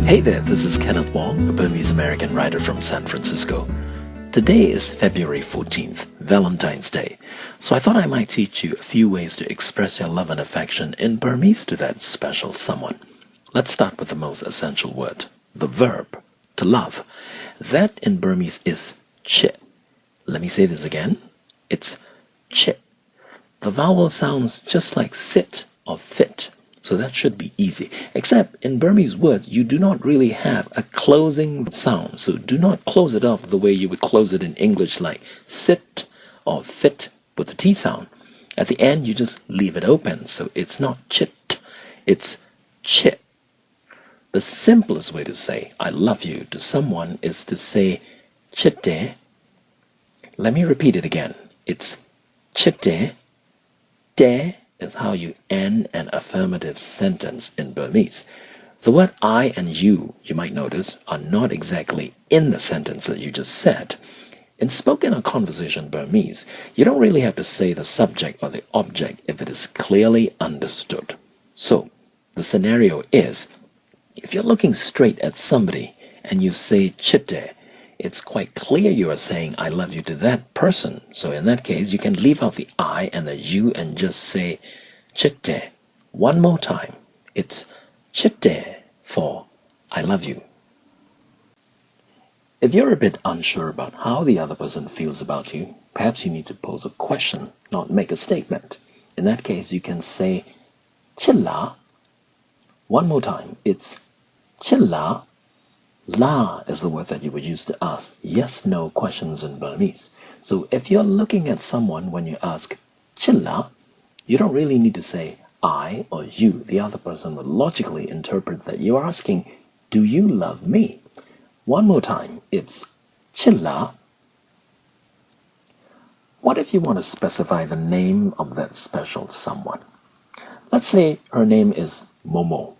Hey there, this is Kenneth Wong, a Burmese American writer from San Francisco. Today is February 14th, Valentine's Day, so I thought I might teach you a few ways to express your love and affection in Burmese to that special someone. Let's start with the most essential word, the verb, to love. That in Burmese is chit. Let me say this again. It's chit. The vowel sounds just like sit or fit, so that should be easy. Except in Burmese words, you do not really have a closing sound, so do not close it off the way you would close it in English, like sit or fit with the T sound. At the end, you just leave it open, so it's not chit, it's chit. The simplest way to say I love you to someone is to say chitte. Let me repeat it again. It's chitte. De is how you end an affirmative sentence in Burmese. The word I and you might notice, are not exactly in the sentence that you just said. In spoken or conversation Burmese, you don't really have to say the subject or the object if it is clearly understood. So, the scenario is, if you're looking straight at somebody and you say chitte, it's quite clear you are saying I love you to that person. So in that case, you can leave out the I and the you and just say chitte. One more time. It's chitte for I love you. If you're a bit unsure about how the other person feels about you, perhaps you need to pose a question, not make a statement. In that case, you can say chilla. One more time. It's chilla. La is the word that you would use to ask yes-no questions in Burmese. So if you're looking at someone when you ask chilla, you don't really need to say I or you. The other person will logically interpret that you're asking, do you love me? One more time, it's chilla. What if you want to specify the name of that special someone? Let's say her name is Momo.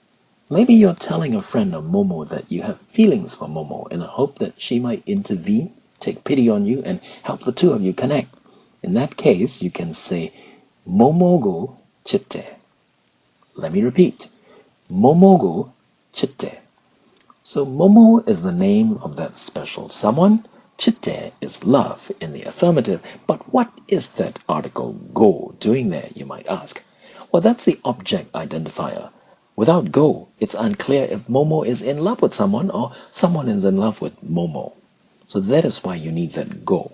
Maybe you're telling a friend of Momo that you have feelings for Momo in the hope that she might intervene, take pity on you, and help the two of you connect. In that case, you can say Momogo chitte. Let me repeat. Momogo chitte. So Momo is the name of that special someone. Chitte is love in the affirmative. But what is that article go doing there, you might ask? Well, that's the object identifier. Without go, it's unclear if Momo is in love with someone or someone is in love with Momo. So that is why you need that go.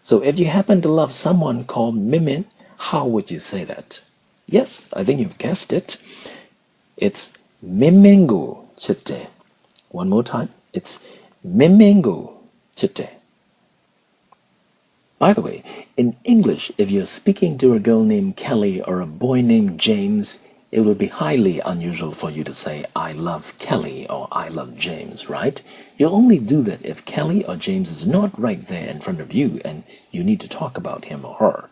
So if you happen to love someone called Mimin, how would you say that? Yes, I think you've guessed it. It's Mimingo chitte. One more time. It's Mimingo chitte. By the way, in English, if you're speaking to a girl named Kelly or a boy named James, it would be highly unusual for you to say, I love Kelly or I love James, right? You'll only do that if Kelly or James is not right there in front of you and you need to talk about him or her.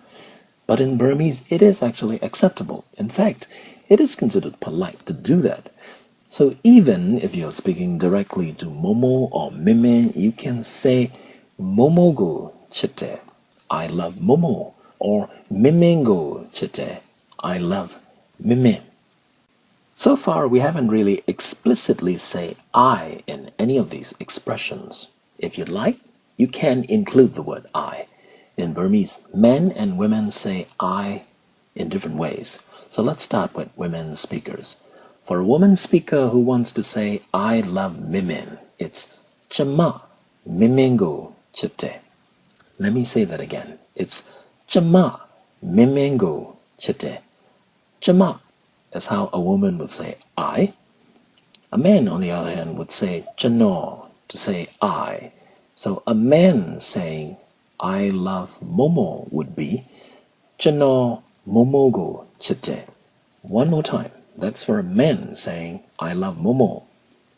But in Burmese, it is actually acceptable. In fact, it is considered polite to do that. So even if you're speaking directly to Momo or Mime, you can say, Momogo chitte, I love Momo, or Mimingo chitte, I love Mime. So far, we haven't really explicitly say I in any of these expressions. If you'd like, you can include the word I. In Burmese, men and women say I in different ways. So let's start with women speakers. For a woman speaker who wants to say I love Mimin, it's Chama Mimingo chitte. Let me say that again. It's Chama Mimingo chitte. Chama is how a woman would say I. A man, on the other hand, would say chano to say I. So a man saying I love Momo would be chano momogo chitte. One more time. That's for a man saying I love Momo.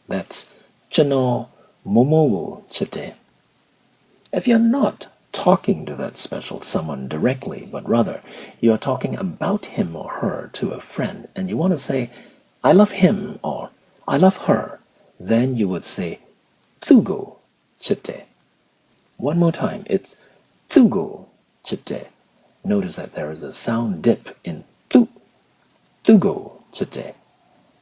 That's chano momogo chitte. If you're not talking to that special someone directly, but rather you are talking about him or her to a friend, and you want to say, I love him or I love her, then you would say, Thugo chitte. One more time, it's Thugo chitte. Notice that there is a sound dip in thu. Thugo chitte.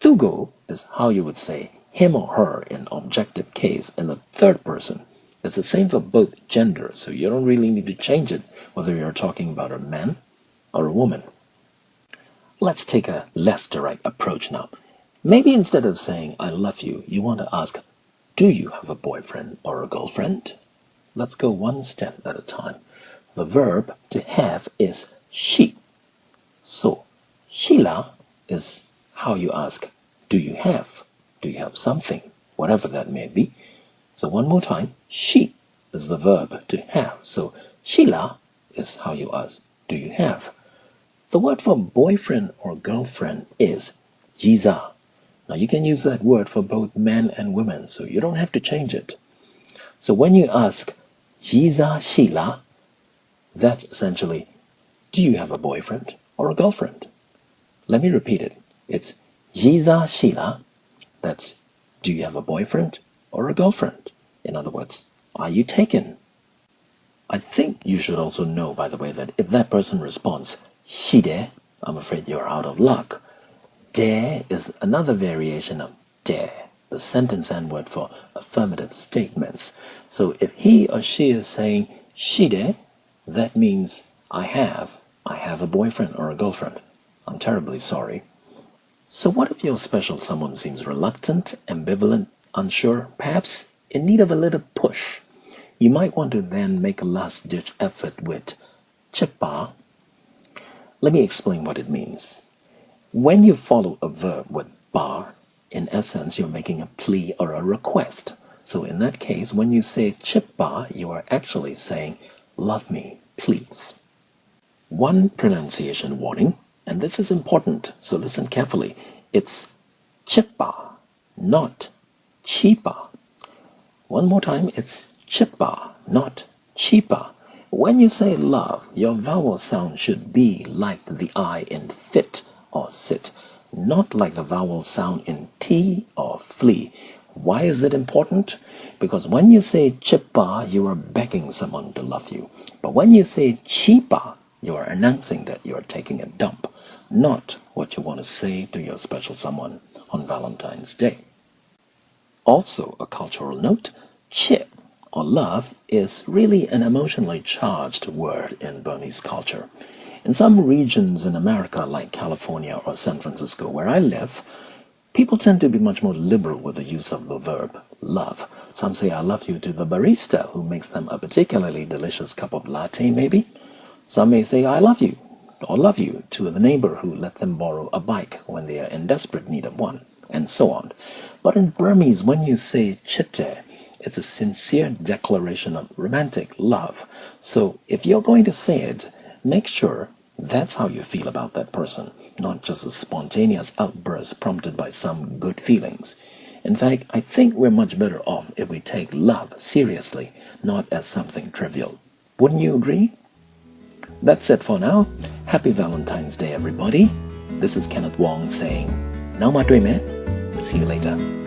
Thugo is how you would say him or her in objective case in the third person. It's the same for both genders, so you don't really need to change it whether you're talking about a man or a woman. Let's take a less direct approach now. Maybe instead of saying I love you, you want to ask, do you have a boyfriend or a girlfriend? Let's go one step at a time. The verb to have is she. So, Sheila is how you ask, do you have? Do you have something? Whatever that may be. So one more time, she is the verb to have. So, Sheila is how you ask, do you have? The word for boyfriend or girlfriend is Jiza. Now you can use that word for both men and women, so you don't have to change it. So when you ask Jiza Sheila, that's essentially, do you have a boyfriend or a girlfriend? Let me repeat it. It's Jiza Sheila. That's, do you have a boyfriend or a girlfriend? In other words, are you taken? I think you should also know, by the way, that if that person responds, Shide, I'm afraid you're out of luck. De is another variation of de, the sentence end word for affirmative statements. So if he or she is saying Shide, that means I have a boyfriend or a girlfriend. I'm terribly sorry. So what if your special someone seems reluctant, ambivalent, unsure, perhaps in need of a little push? You might want to then make a last-ditch effort with chippa. Let me explain what it means. When you follow a verb with ba, in essence, you're making a plea or a request. So in that case, when you say chippa, you are actually saying, love me, please. One pronunciation warning, and this is important, so listen carefully. It's chippa, not cheapa. One more time, it's chippa, not cheapa. When you say love, your vowel sound should be like the I in fit or sit, not like the vowel sound in T or flee. Why is that important? Because when you say chippa, you are begging someone to love you. But when you say cheapa, you are announcing that you are taking a dump, not what you want to say to your special someone on Valentine's Day. Also, a cultural note, chip or love is really an emotionally charged word in Burmese culture. In some regions in America, like California or San Francisco, where I live, people tend to be much more liberal with the use of the verb love. Some say I love you to the barista who makes them a particularly delicious cup of latte, maybe. Some may say I love you or love you to the neighbor who let them borrow a bike when they are in desperate need of one, and so on. But in Burmese, when you say chitte, it's a sincere declaration of romantic love. So if you're going to say it, make sure that's how you feel about that person, not just a spontaneous outburst prompted by some good feelings. In fact, I think we're much better off if we take love seriously, not as something trivial. Wouldn't you agree? That's it for now. Happy Valentine's Day, everybody. This is Kenneth Wong saying, Now ma dui me. See you later.